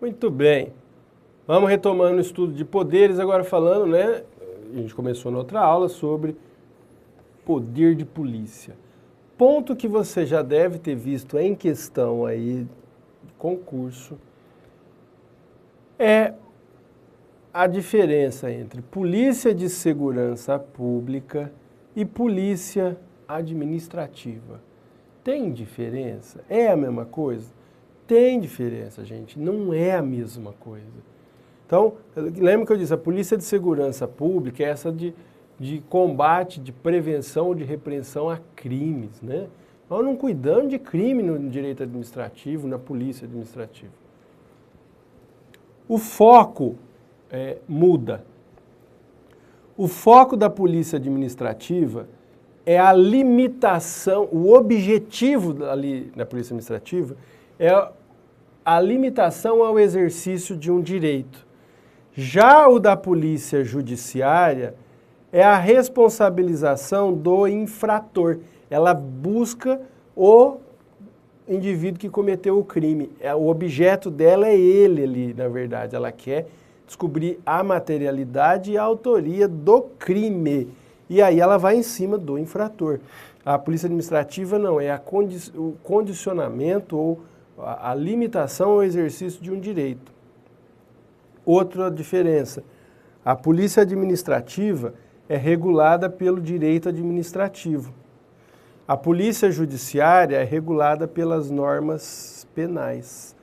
Muito bem. Vamos retomando o estudo de poderes, agora falando, né? A gente começou na outra aula sobre poder de polícia. Ponto que você já deve ter visto em questão aí, concurso, é a diferença entre polícia de segurança pública e polícia administrativa. Tem diferença? É a mesma coisa? Tem diferença, gente. Não é a mesma coisa. Então, lembra que eu disse, a polícia de segurança pública é essa de combate, de prevenção, de repreensão a crimes, né? Nós não cuidamos de crime no direito administrativo, na polícia administrativa. O foco muda. O foco da polícia administrativa é a limitação, o objetivo ali na polícia administrativa é a limitação ao exercício de um direito. Já o da polícia judiciária é a responsabilização do infrator. Ela busca o indivíduo que cometeu o crime. O objeto dela é ele ali, na verdade. Ela quer descobrir a materialidade e a autoria do crime. E aí ela vai em cima do infrator. A polícia administrativa não, é o condicionamento ou a limitação ao exercício de um direito. Outra diferença, a polícia administrativa é regulada pelo direito administrativo. A polícia judiciária é regulada pelas normas penais.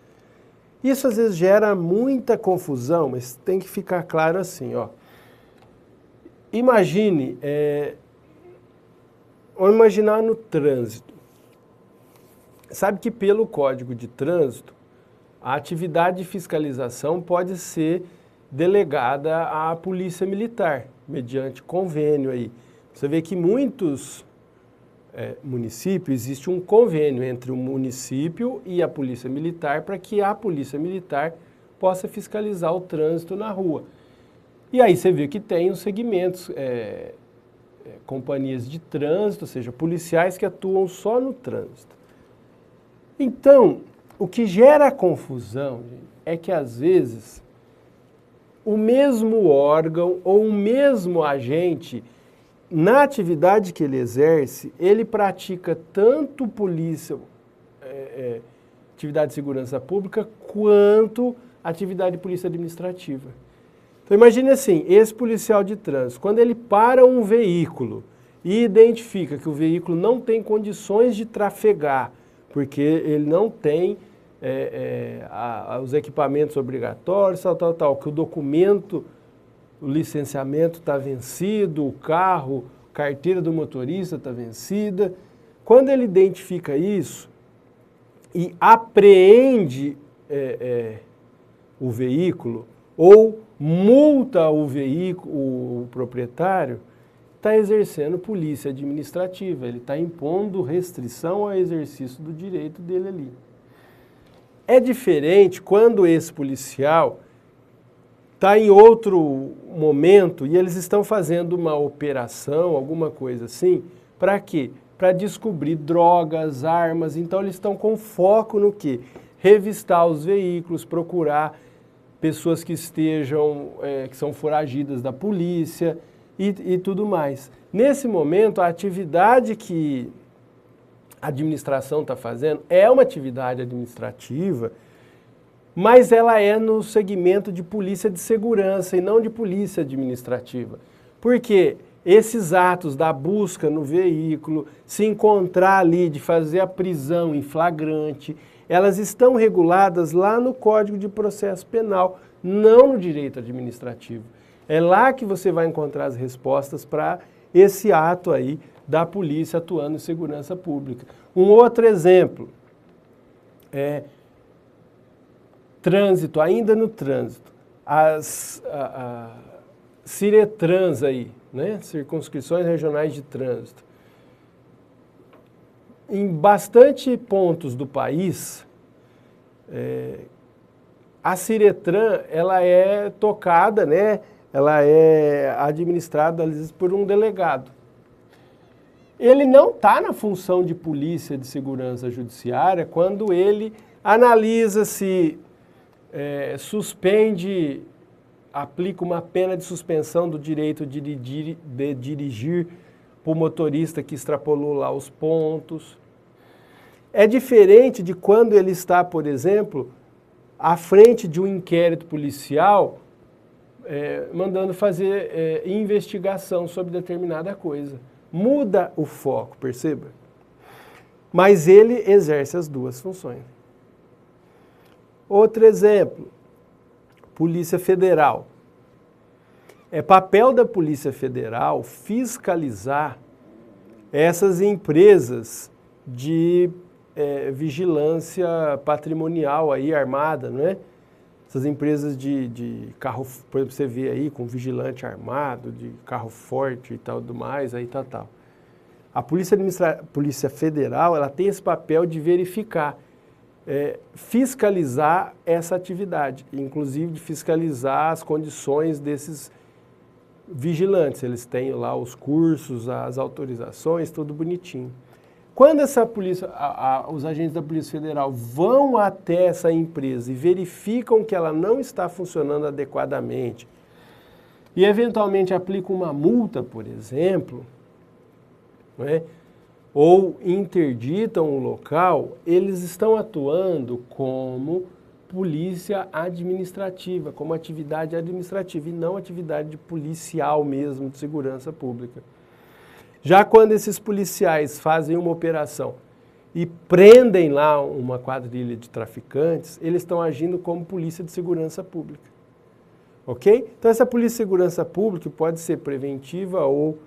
Isso às vezes gera muita confusão, mas tem que ficar claro assim, ó. Imagine, vamos imaginar no trânsito. Sabe que pelo Código de Trânsito, a atividade de fiscalização pode ser delegada à Polícia Militar, mediante convênio aí. Você vê que muitos municípios, existe um convênio entre o município e a Polícia Militar para que a Polícia Militar possa fiscalizar o trânsito na rua. E aí você vê que tem os segmentos, companhias de trânsito, ou seja, policiais que atuam só no trânsito. Então, o que gera confusão, gente, é que às vezes o mesmo órgão ou o mesmo agente, na atividade que ele exerce, ele pratica tanto atividade de segurança pública, quanto atividade de polícia administrativa. Então imagine assim, esse policial de trânsito, quando ele para um veículo e identifica que o veículo não tem condições de trafegar, porque ele não tem os equipamentos obrigatórios, tal, que o documento, o licenciamento está vencido, o carro, carteira do motorista está vencida. Quando ele identifica isso e apreende o veículo ou multa o veículo, o proprietário, está exercendo polícia administrativa, ele está impondo restrição ao exercício do direito dele ali. É diferente quando esse policial está em outro momento e eles estão fazendo uma operação, alguma coisa assim, para quê? Para descobrir drogas, armas, então eles estão com foco no quê? Revistar os veículos, procurar pessoas que estejam, que são foragidas da polícia e tudo mais. Nesse momento, a atividade que a administração está fazendo é uma atividade administrativa, mas ela é no segmento de polícia de segurança e não de polícia administrativa. Porque esses atos da busca no veículo, se encontrar ali, de fazer a prisão em flagrante, elas estão reguladas lá no Código de Processo Penal, não no direito administrativo. É lá que você vai encontrar as respostas para esse ato aí da polícia atuando em segurança pública. Um outro exemplo é trânsito, ainda no trânsito. As Ciretrans aí, né? Circunscrições regionais de trânsito. Em bastante pontos do país, a Ciretran, ela é tocada, né? Ela é administrada, às vezes, por um delegado. Ele não está na função de polícia de segurança judiciária quando ele analisa se suspende, aplica uma pena de suspensão do direito de dirigir para o motorista que extrapolou lá os pontos. É diferente de quando ele está, por exemplo, à frente de um inquérito policial, mandando fazer investigação sobre determinada coisa. Muda o foco, perceba? Mas ele exerce as duas funções. Outro exemplo, Polícia Federal. É papel da Polícia Federal fiscalizar essas empresas de vigilância patrimonial aí, armada, não é? Essas empresas de carro, por exemplo, você vê aí com vigilante armado, de carro forte e tal, do mais, aí tal. A Polícia Federal, ela tem esse papel de verificar, fiscalizar essa atividade, inclusive de fiscalizar as condições desses vigilantes. Eles têm lá os cursos, as autorizações, tudo bonitinho. Quando essa polícia, os agentes da Polícia Federal vão até essa empresa e verificam que ela não está funcionando adequadamente e eventualmente aplicam uma multa, por exemplo, não é? Ou interditam o local, eles estão atuando como polícia administrativa, como atividade administrativa e não atividade de policial mesmo, de segurança pública. Já quando esses policiais fazem uma operação e prendem lá uma quadrilha de traficantes, eles estão agindo como polícia de segurança pública. Ok? Então essa polícia de segurança pública pode ser preventiva ou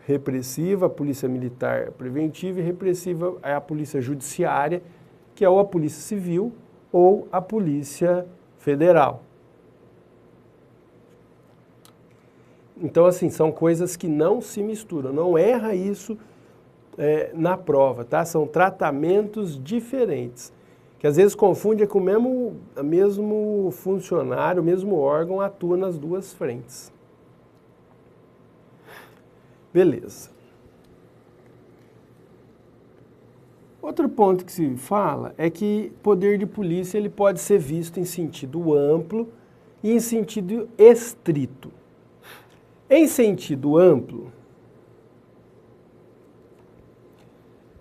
repressiva, a polícia militar preventiva e repressiva é a polícia judiciária, que é ou a polícia civil ou a polícia federal. Então, assim, são coisas que não se misturam, não erra isso na prova, tá? São tratamentos diferentes, que às vezes confunde com o mesmo funcionário, o mesmo órgão atua nas duas frentes. Beleza. Outro ponto que se fala é que poder de polícia ele pode ser visto em sentido amplo e em sentido estrito. Em sentido amplo,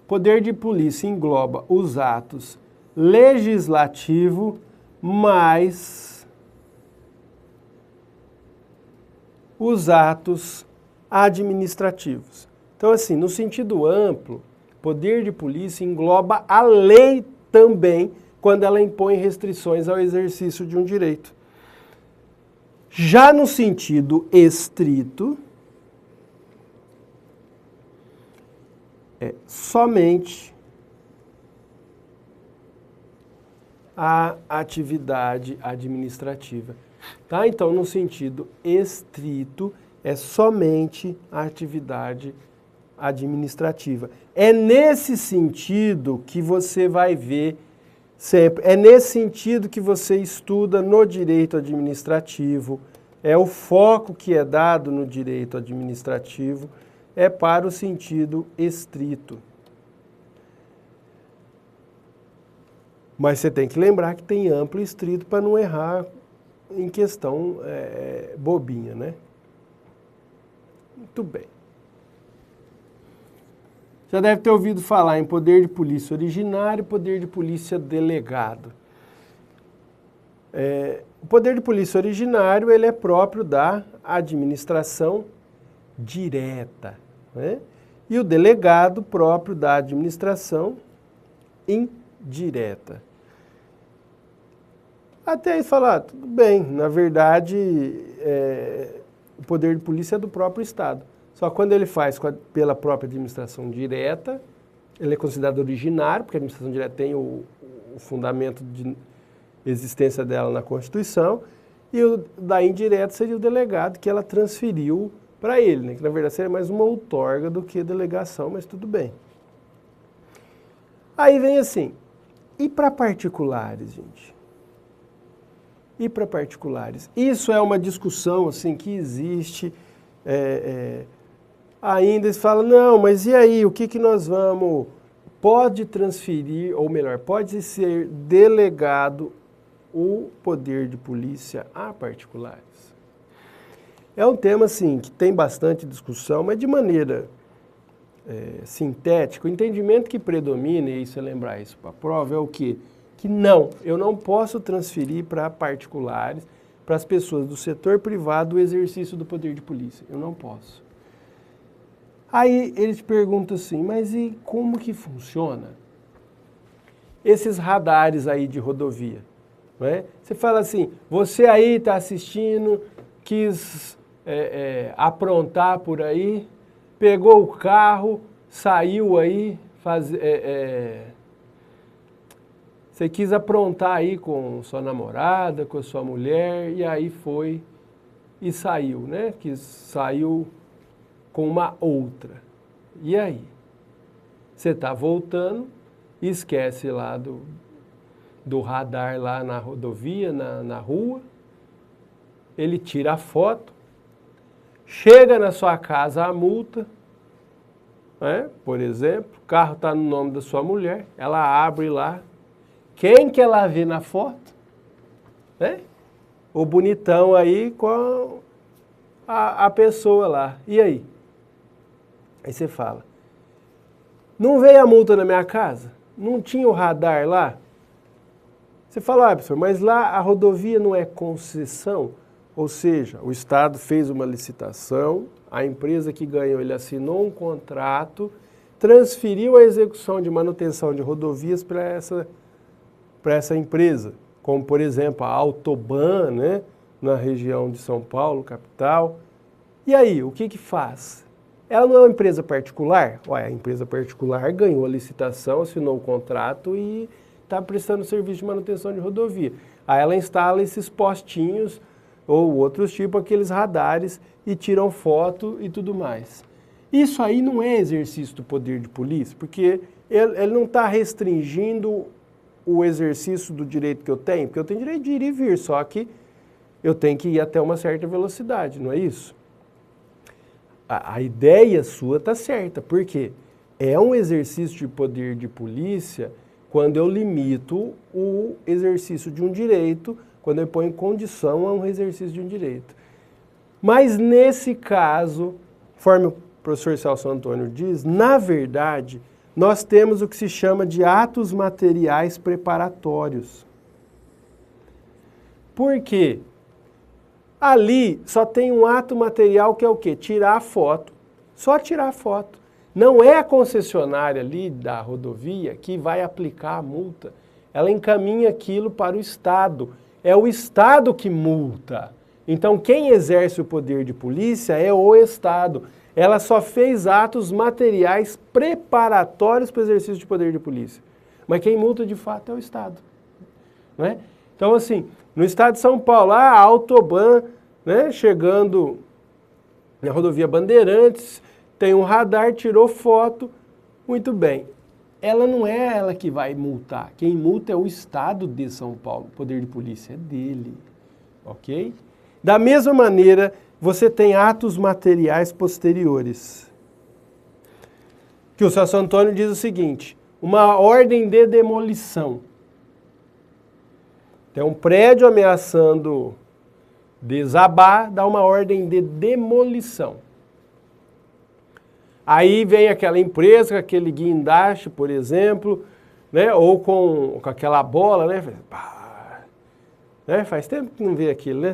poder de polícia engloba os atos legislativo mais os atos administrativos. Então, assim, no sentido amplo, poder de polícia engloba a lei também, quando ela impõe restrições ao exercício de um direito. Já no sentido estrito, é somente a atividade administrativa. Tá? Então, no sentido estrito, é somente a atividade administrativa. É nesse sentido que você vai ver sempre, é nesse sentido que você estuda no direito administrativo, é o foco que é dado no direito administrativo, é para o sentido estrito. Mas você tem que lembrar que tem amplo e estrito para não errar em questão bobinha, né? Muito bem. Já deve ter ouvido falar em poder de polícia originário e poder de polícia delegado. O poder de polícia originário ele é próprio da administração direta, né? E o delegado próprio da administração indireta. Até aí falar, tudo bem, na verdade o poder de polícia é do próprio Estado. Só quando ele faz pela própria administração direta, ele é considerado originário, porque a administração direta tem o fundamento de existência dela na Constituição, e o da indireta seria o delegado que ela transferiu para ele, né? Que na verdade seria mais uma outorga do que delegação, mas tudo bem. Aí vem assim, e para particulares, gente? E para particulares? Isso é uma discussão assim, que existe. Ainda eles falam, não, mas e aí, o que nós vamos... Pode transferir, ou melhor, pode ser delegado o poder de polícia a particulares? É um tema, assim, que tem bastante discussão, mas de maneira sintética. O entendimento que predomina, e isso é lembrar isso para a prova, é o quê? Que não, eu não posso transferir para particulares, para as pessoas do setor privado, o exercício do poder de polícia. Eu não posso. Aí eles perguntam assim, mas e como que funciona esses radares aí de rodovia? Não é? Você fala assim, você aí está assistindo, quis aprontar por aí, pegou o carro, saiu aí, você quis aprontar aí com sua namorada, com sua mulher, e aí foi e saiu, né? Que saiu com uma outra. E aí? Você está voltando, esquece lá do radar lá na rodovia, na rua, ele tira a foto, chega na sua casa a multa, né? Por exemplo, o carro está no nome da sua mulher, ela abre lá, quem que ela vê na foto? Né? O bonitão aí com a pessoa lá. E aí? Aí você fala, não veio a multa na minha casa? Não tinha o radar lá? Você fala, professor, mas lá a rodovia não é concessão? Ou seja, o Estado fez uma licitação, a empresa que ganhou, ele assinou um contrato, transferiu a execução de manutenção de rodovias para essa empresa, como, por exemplo, a Autoban, né, na região de São Paulo, capital. E aí, o que faz? Ela não é uma empresa particular? Ué, a empresa particular ganhou a licitação, assinou o contrato e está prestando serviço de manutenção de rodovia. Aí ela instala esses postinhos ou outros tipos, aqueles radares, e tiram foto e tudo mais. Isso aí não é exercício do poder de polícia, porque ele não está restringindo o exercício do direito que eu tenho, porque eu tenho direito de ir e vir, só que eu tenho que ir até uma certa velocidade, não é isso? A ideia sua está certa, porque é um exercício de poder de polícia quando eu limito o exercício de um direito, quando eu ponho condição a um exercício de um direito. Mas nesse caso, conforme o professor Celso Antônio diz, na verdade, nós temos o que se chama de atos materiais preparatórios. Por quê? Ali só tem um ato material que é o quê? Tirar a foto. Só tirar a foto. Não é a concessionária ali da rodovia que vai aplicar a multa. Ela encaminha aquilo para o Estado. É o Estado que multa. Então, quem exerce o poder de polícia é o Estado. Ela só fez atos materiais preparatórios para o exercício de poder de polícia. Mas quem multa de fato é o Estado. Não é? Então, assim, no estado de São Paulo, a Autoban, né, chegando na rodovia Bandeirantes, tem um radar, tirou foto, muito bem. Ela não é ela que vai multar. Quem multa é o Estado de São Paulo. O poder de polícia é dele. Ok? Da mesma maneira, você tem atos materiais posteriores. Que o Celso Antônio diz o seguinte, uma ordem de demolição. Tem um prédio ameaçando desabar, dá uma ordem de demolição. Aí vem aquela empresa, com aquele guindaste, por exemplo, né, ou com aquela bola, né, faz tempo que não vê aquilo, né?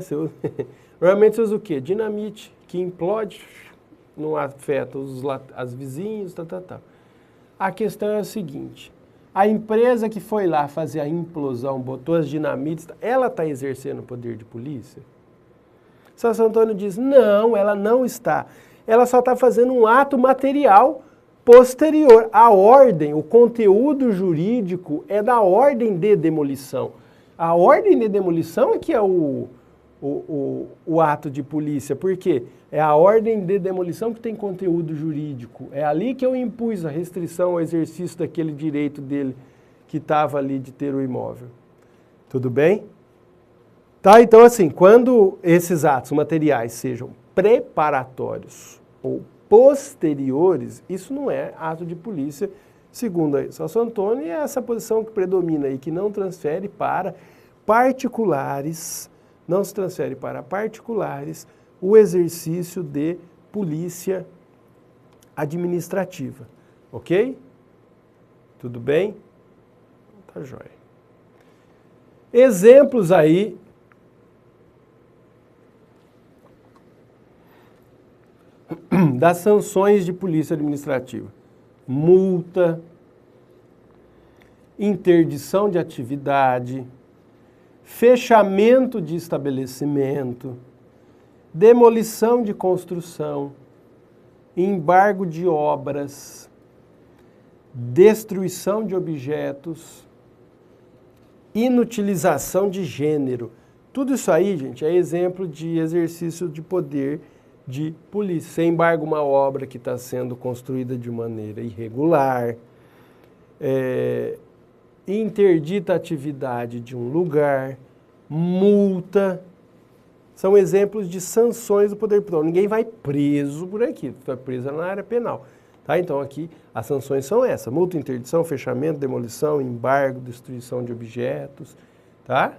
Normalmente você usa o quê? Dinamite, que implode, não afeta as vizinhos, tal. A questão é a seguinte, a empresa que foi lá fazer a implosão, botou as dinamites, ela está exercendo o poder de polícia? Celso Antônio diz, não, ela não está. Ela só está fazendo um ato material posterior. A ordem, o conteúdo jurídico é da ordem de demolição. A ordem de demolição é que é o ato de polícia. Por quê? É a ordem de demolição que tem conteúdo jurídico. É ali que eu impus a restrição ao exercício daquele direito dele que estava ali de ter o imóvel. Tudo bem? Tá, então assim, quando esses atos materiais sejam preparatórios ou posteriores, isso não é ato de polícia, segundo aí Celso Antônio, e é essa posição que predomina aí, que não transfere para particulares, não se transfere para particulares o exercício de polícia administrativa. Ok? Tudo bem? Tá jóia. Exemplos aí das sanções de polícia administrativa. Multa, interdição de atividade, fechamento de estabelecimento, demolição de construção, embargo de obras, destruição de objetos, inutilização de gênero. Tudo isso aí, gente, é exemplo de exercício de poder de polícia. Você embarga uma obra que está sendo construída de maneira irregular, interdita a atividade de um lugar, multa. São exemplos de sanções do poder público. Ninguém vai preso por aqui, vai preso na área penal. Tá? Então aqui as sanções são essas: multa, interdição, fechamento, demolição, embargo, destruição de objetos. Tá?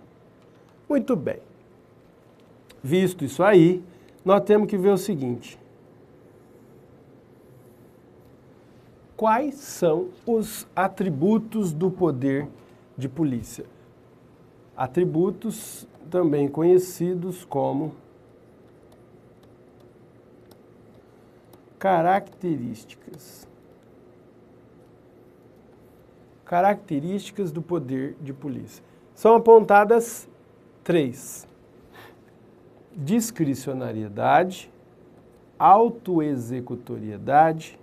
Muito bem. Visto isso aí, nós temos que ver o seguinte: quais são os atributos do poder de polícia? Atributos também conhecidos como características. Características do poder de polícia. São apontadas 3. Discricionariedade, autoexecutoriedade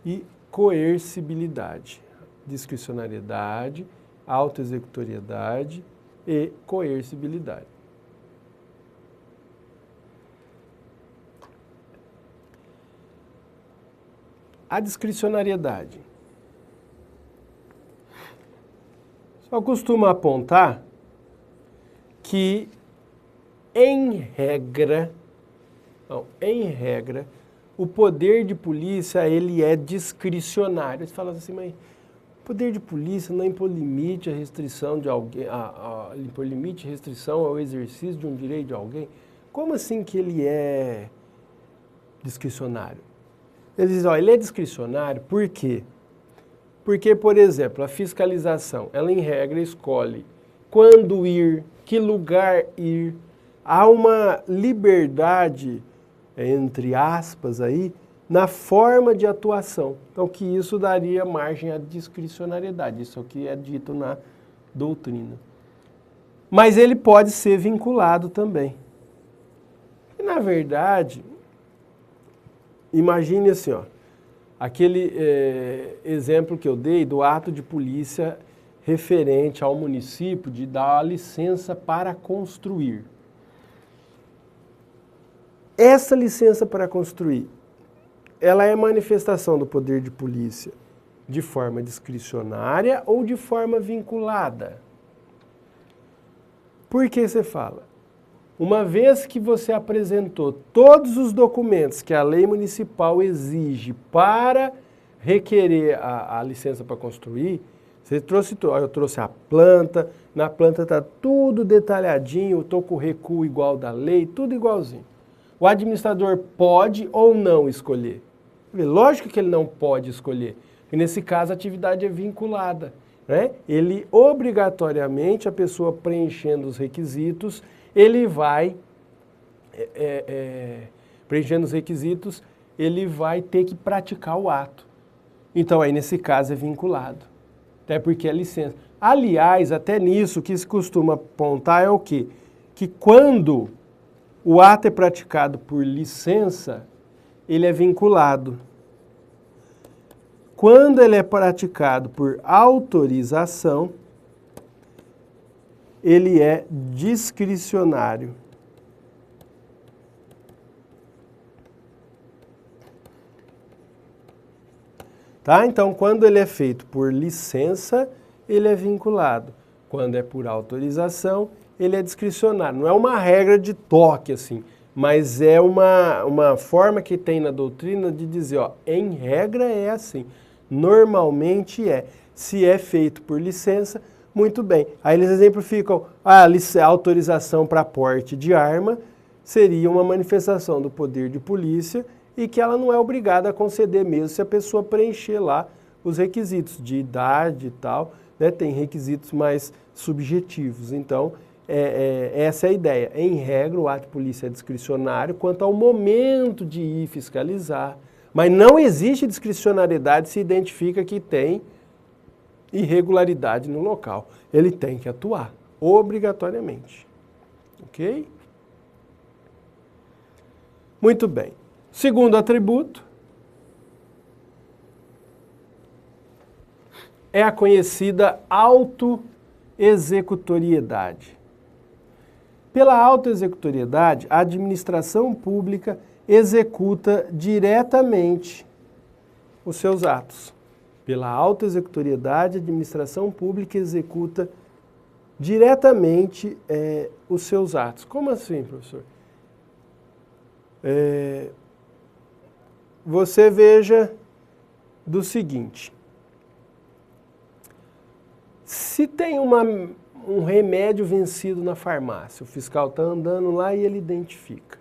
e coercibilidade. Discricionariedade, autoexecutoriedade e coercibilidade. A discricionariedade só costuma apontar que, em regra, o poder de polícia ele é discricionário. Você fala assim, mas o poder de polícia não impõe limite à restrição de alguém, impõe limite à restrição ao exercício de um direito de alguém? Como assim que ele é discricionário? Eles dizem, ele é discricionário por quê? Porque, por exemplo, a fiscalização, ela em regra escolhe quando ir, que lugar ir. Há uma liberdade, entre aspas, aí, na forma de atuação. Então, que isso daria margem à discricionariedade. Isso é o que é dito na doutrina. Mas ele pode ser vinculado também. E, na verdade, imagine assim, ó, aquele exemplo que eu dei do ato de polícia referente ao município de dar a licença para construir. Essa licença para construir, ela é manifestação do poder de polícia de forma discricionária ou de forma vinculada? Por que você fala? Uma vez que você apresentou todos os documentos que a lei municipal exige para requerer a licença para construir, você trouxe, eu trouxe a planta, na planta está tudo detalhadinho, estou com o recuo igual da lei, tudo igualzinho. O administrador pode ou não escolher? Lógico que ele não pode escolher, porque nesse caso a atividade é vinculada, né? Ele, obrigatoriamente, a pessoa preenchendo os requisitos, ele vai, preenchendo os requisitos, ele vai ter que praticar o ato. Então, aí, nesse caso, é vinculado. Até porque é licença. Aliás, até nisso, o que se costuma apontar é o quê? Que quando o ato é praticado por licença, ele é vinculado. Quando ele é praticado por autorização, ele é discricionário. Tá? Então, quando ele é feito por licença, ele é vinculado. Quando é por autorização, ele é discricionário. Não é uma regra de toque, assim, mas é uma forma que tem na doutrina de dizer, ó, em regra é assim. Normalmente é. Se é feito por licença, Muito bem. Aí eles exemplificam, a autorização para porte de arma seria uma manifestação do poder de polícia e que ela não é obrigada a conceder mesmo se a pessoa preencher lá os requisitos de idade e tal, né? Tem requisitos mais subjetivos. Então, essa é a ideia. Em regra, o ato de polícia é discricionário quanto ao momento de ir fiscalizar, mas não existe discricionariedade se identifica que tem irregularidade no local. Ele tem que atuar, obrigatoriamente. Ok? Muito bem. Segundo atributo é a conhecida autoexecutoriedade. Pela autoexecutoriedade, a administração pública executa diretamente os seus atos. Pela autoexecutoriedade, a administração pública executa diretamente os seus atos. Como assim, professor? Você veja do seguinte: se tem um remédio vencido na farmácia, o fiscal está andando lá e ele identifica.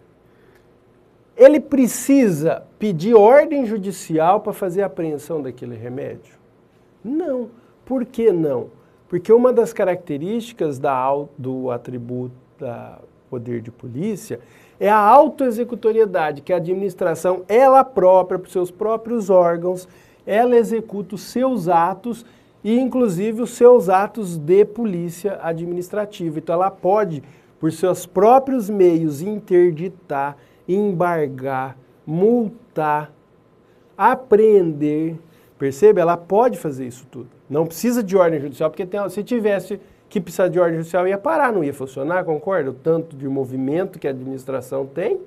Ele precisa pedir ordem judicial para fazer a apreensão daquele remédio? Não. Por que não? Porque uma das características do atributo da poder de polícia é a autoexecutoriedade, que a administração, ela própria, por seus próprios órgãos, ela executa os seus atos e, inclusive, os seus atos de polícia administrativa. Então, ela pode, por seus próprios meios, interditar, embargar, multar, apreender. Percebe? Ela pode fazer isso tudo. Não precisa de ordem judicial, porque se tivesse que precisar de ordem judicial, ia parar, não ia funcionar, concorda? O tanto de movimento que a administração tem,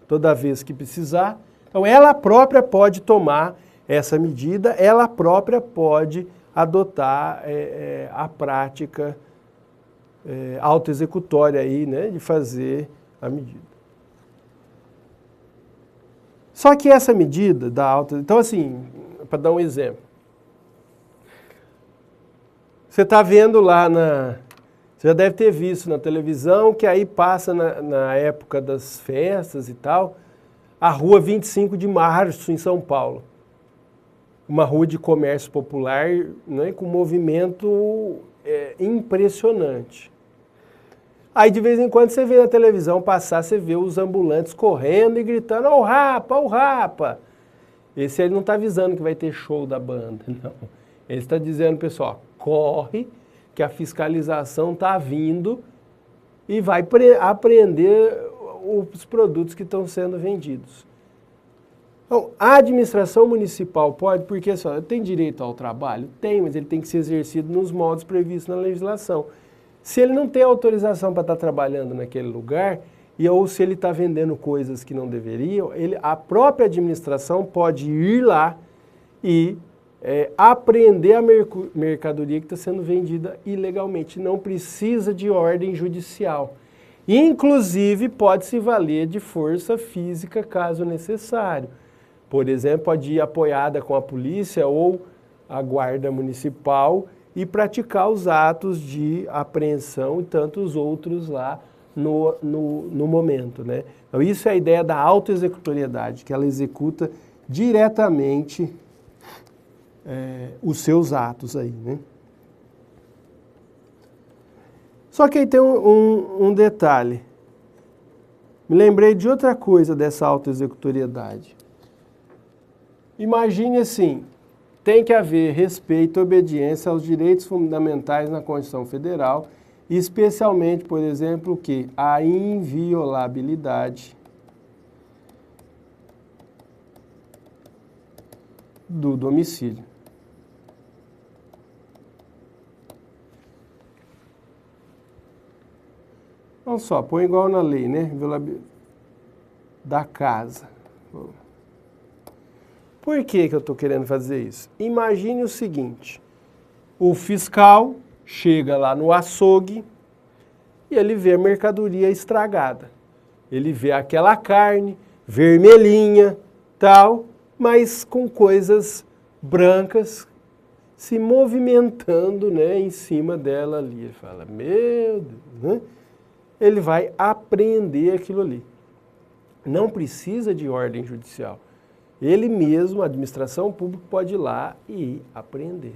toda vez que precisar. Então, ela própria pode tomar essa medida, ela própria pode adotar a prática autoexecutória aí, né, de fazer a medida. Só que essa medida da então assim, para dar um exemplo, você está vendo lá você já deve ter visto na televisão que aí passa na época das festas e tal, a rua 25 de março em São Paulo. Uma rua de comércio popular, né, com movimento impressionante. Aí de vez em quando você vê na televisão passar, você vê os ambulantes correndo e gritando, ó o Rapa, ó o Rapa. Esse ele não está avisando que vai ter show da banda, não. Ele está dizendo, pessoal, corre, que a fiscalização está vindo e vai apreender os produtos que estão sendo vendidos. Então, a administração municipal pode, porque só tem direito ao trabalho? Tem, mas ele tem que ser exercido nos modos previstos na legislação. Se ele não tem autorização para estar trabalhando naquele lugar, ou se ele está vendendo coisas que não deveriam, a própria administração pode ir lá e apreender a mercadoria que está sendo vendida ilegalmente. Não precisa de ordem judicial. Inclusive, pode se valer de força física, caso necessário. Por exemplo, pode ir apoiada com a polícia ou a guarda municipal e praticar os atos de apreensão e tantos outros lá no momento, né? Então, isso é a ideia da autoexecutoriedade, que ela executa diretamente os seus atos aí, né? Só que aí tem um detalhe. Me lembrei de outra coisa dessa autoexecutoriedade. Imagine assim, tem que haver respeito e obediência aos direitos fundamentais na Constituição Federal, especialmente, por exemplo, o quê? A inviolabilidade do domicílio. Não só, põe igual na lei, né? Da casa. Por que eu estou querendo fazer isso? Imagine o seguinte, o fiscal chega lá no açougue e ele vê a mercadoria estragada. Ele vê aquela carne vermelhinha, tal, mas com coisas brancas, se movimentando, né, em cima dela ali. Ele fala, meu Deus, né? Ele vai apreender aquilo ali. Não precisa de ordem judicial. Ele mesmo, a administração pública, pode ir lá e apreender.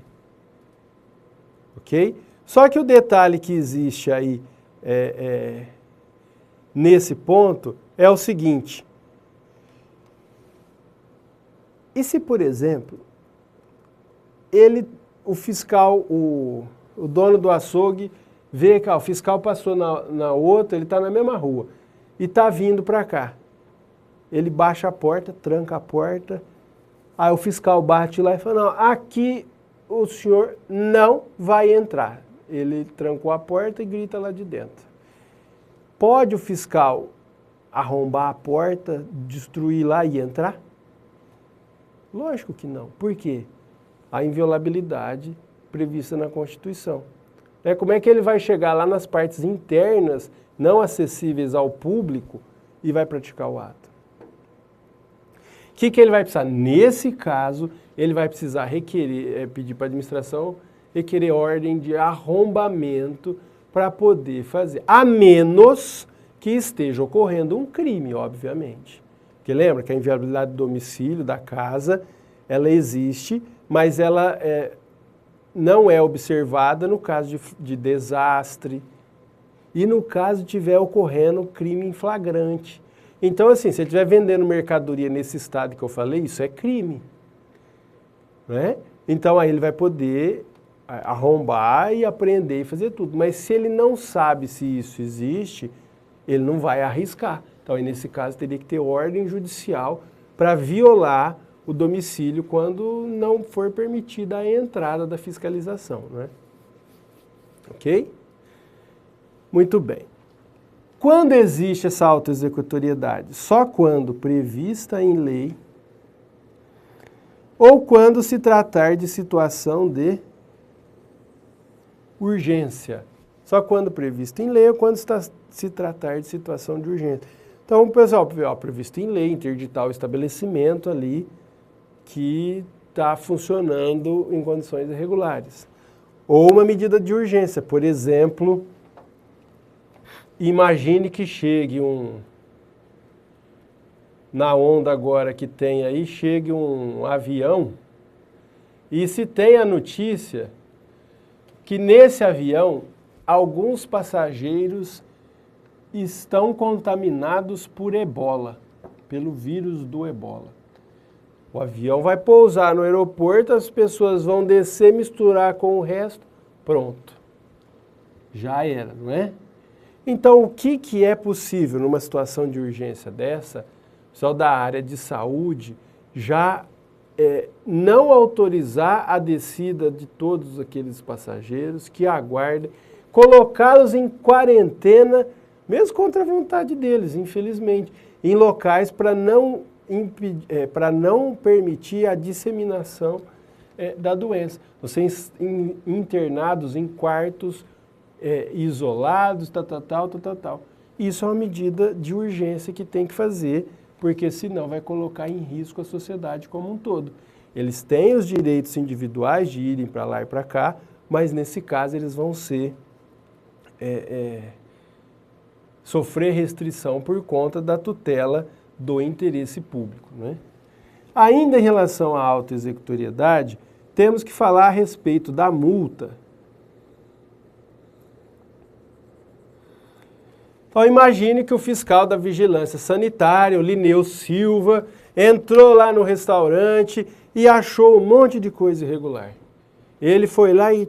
Ok? Só que o detalhe que existe aí nesse ponto é o seguinte. E se, por exemplo, o fiscal, o dono do açougue, vê que o fiscal passou na outra, ele está na mesma rua, e está vindo para cá. Ele baixa a porta, tranca a porta, aí o fiscal bate lá e fala, não, aqui o senhor não vai entrar. Ele trancou a porta e grita lá de dentro. Pode o fiscal arrombar a porta, destruir lá e entrar? Lógico que não. Por quê? A inviolabilidade prevista na Constituição. Como é que ele vai chegar lá nas partes internas, não acessíveis ao público, e vai praticar o ato? O que ele vai precisar? Nesse caso, ele vai precisar requerer, pedir para a administração requerer ordem de arrombamento para poder fazer, a menos que esteja ocorrendo um crime, obviamente. Porque lembra que a inviolabilidade do domicílio, da casa, ela existe, mas ela não é observada no caso de desastre e no caso de estiver ocorrendo crime em flagrante. Então, assim, se ele estiver vendendo mercadoria nesse estado que eu falei, isso é crime. Né? Então, aí ele vai poder arrombar e apreender e fazer tudo. Mas se ele não sabe se isso existe, ele não vai arriscar. Então, aí, nesse caso, teria que ter ordem judicial para violar o domicílio quando não for permitida a entrada da fiscalização. Né? Ok? Muito bem. Quando existe essa autoexecutoriedade? Só quando prevista em lei ou quando se tratar de situação de urgência. Só quando previsto em lei ou quando se tratar de situação de urgência. Então, pessoal, previsto em lei, interditar o estabelecimento ali que está funcionando em condições irregulares. Ou uma medida de urgência, por exemplo, imagine que chegue na onda agora que tem aí, chegue um avião e se tem a notícia que nesse avião alguns passageiros estão contaminados por ebola, pelo vírus do ebola. O avião vai pousar no aeroporto, as pessoas vão descer, misturar com o resto, pronto. Já era, não é? Então, o que é possível numa situação de urgência dessa? O pessoal da área de saúde já não autorizar a descida de todos aqueles passageiros que aguardem, colocá-los em quarentena, mesmo contra a vontade deles, infelizmente, em locais para não permitir a disseminação da doença. Vocês internados em quartos isolados, tal. Isso é uma medida de urgência que tem que fazer, porque senão vai colocar em risco a sociedade como um todo. Eles têm os direitos individuais de irem para lá e para cá, mas nesse caso eles vão sofrer restrição por conta da tutela do interesse público. Né? Ainda em relação à autoexecutoriedade, temos que falar a respeito da multa. Então imagine que o fiscal da Vigilância Sanitária, o Lineu Silva, entrou lá no restaurante e achou um monte de coisa irregular. Ele foi lá e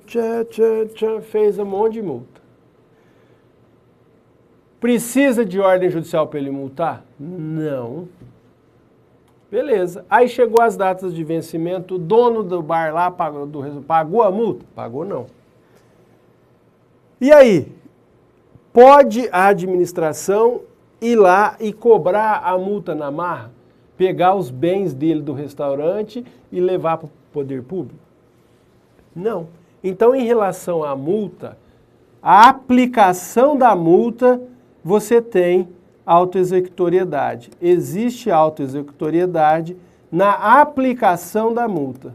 fez um monte de multa. Precisa de ordem judicial para ele multar? Não. Beleza. Aí chegou as datas de vencimento, o dono do bar lá pagou a multa? Pagou não. E aí? Pode a administração ir lá e cobrar a multa na marra? Pegar os bens dele do restaurante e levar para o poder público? Não. Então, em relação à multa, a aplicação da multa, você tem autoexecutoriedade. Existe autoexecutoriedade na aplicação da multa.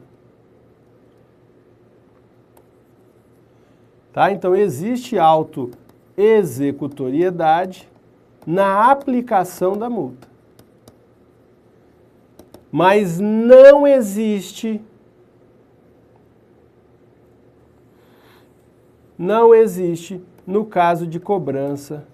Tá? Então, existe auto-executoriedade na aplicação da multa. Mas não existe no caso de cobrança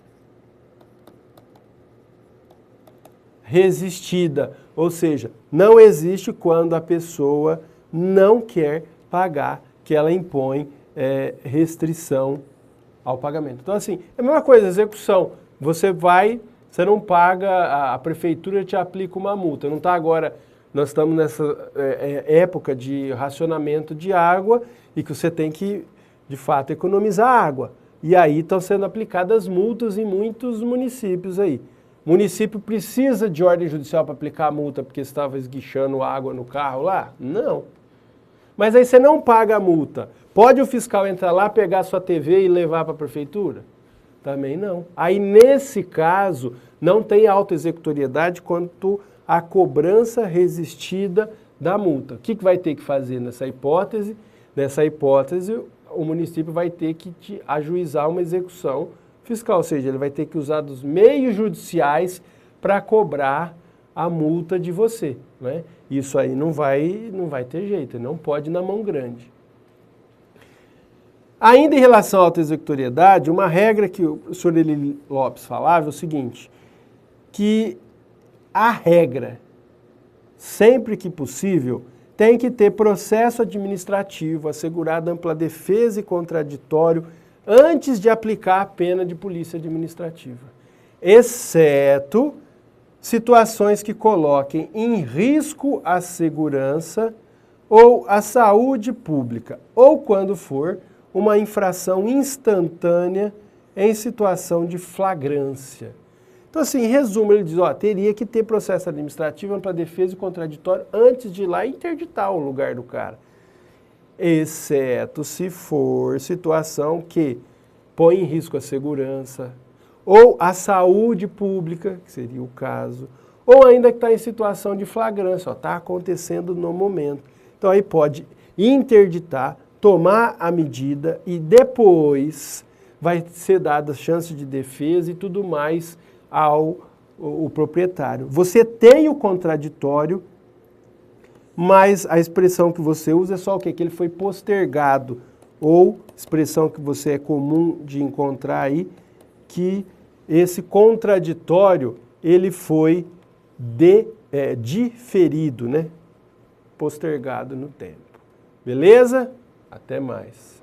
resistida, ou seja, não existe quando a pessoa não quer pagar, que ela impõe restrição ao pagamento. Então, assim, é a mesma coisa, execução. Você não paga, a prefeitura te aplica uma multa. Não está agora, nós estamos nessa época de racionamento de água e que você tem que, de fato, economizar água. E aí estão sendo aplicadas multas em muitos municípios aí. O município precisa de ordem judicial para aplicar a multa porque estava esguichando água no carro lá? Não. Mas aí você não paga a multa. Pode o fiscal entrar lá, pegar a sua TV e levar para a prefeitura? Também não. Aí, nesse caso, não tem auto-executoriedade quanto à cobrança resistida da multa. O que vai ter que fazer nessa hipótese? Nessa hipótese, o município vai ter que te ajuizar uma execução fiscal, ou seja, ele vai ter que usar dos meios judiciais para cobrar a multa de você, né? Isso aí não vai ter jeito, ele não pode ir na mão grande. Ainda em relação à auto-executoriedade, uma regra que o senhor Eli Lopes falava é o seguinte, que a regra, sempre que possível, tem que ter processo administrativo, assegurada ampla defesa e contraditório antes de aplicar a pena de polícia administrativa, exceto situações que coloquem em risco a segurança ou a saúde pública, ou quando for uma infração instantânea em situação de flagrância. Então, assim, em resumo, ele diz, teria que ter processo administrativo, ampla defesa e contraditório antes de ir lá e interditar o lugar do cara. Exceto se for situação que põe em risco a segurança, ou a saúde pública, que seria o caso, ou ainda que está em situação de flagrância, está acontecendo no momento. Então aí pode interditar, tomar a medida e depois vai ser dada chance de defesa e tudo mais ao proprietário. Você tem o contraditório, mas a expressão que você usa é só o quê? Que ele foi postergado, ou expressão que você é comum de encontrar aí, que esse contraditório, ele foi diferido, né? Postergado no tempo. Beleza? Até mais.